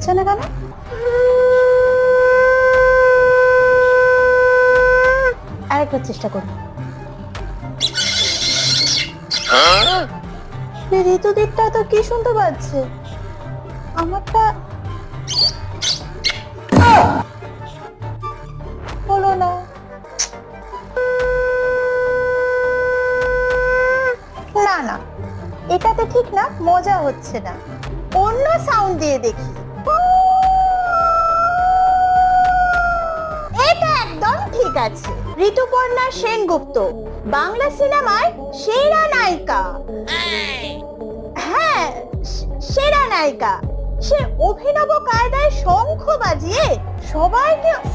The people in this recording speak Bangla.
হচ্ছে না কেন? আরেকবার চেষ্টা করি। ঋতুদিকটা তো কি শুনতে পাচ্ছে, আমারটা হলো না। না না, এটাতে ঠিক না, মজা হচ্ছে না, অন্য সাউন্ড দিয়ে দেখি। এটা একদম ঠিক আছে। ঋতুপর্ণা সেনগুপ্ত বাংলা সিনেমার সেরা নায়িকা। হ্যাঁ, সেরা নায়িকা। সে অভিনব কায়দায় শঙ্খ বাজিয়ে সবাইকে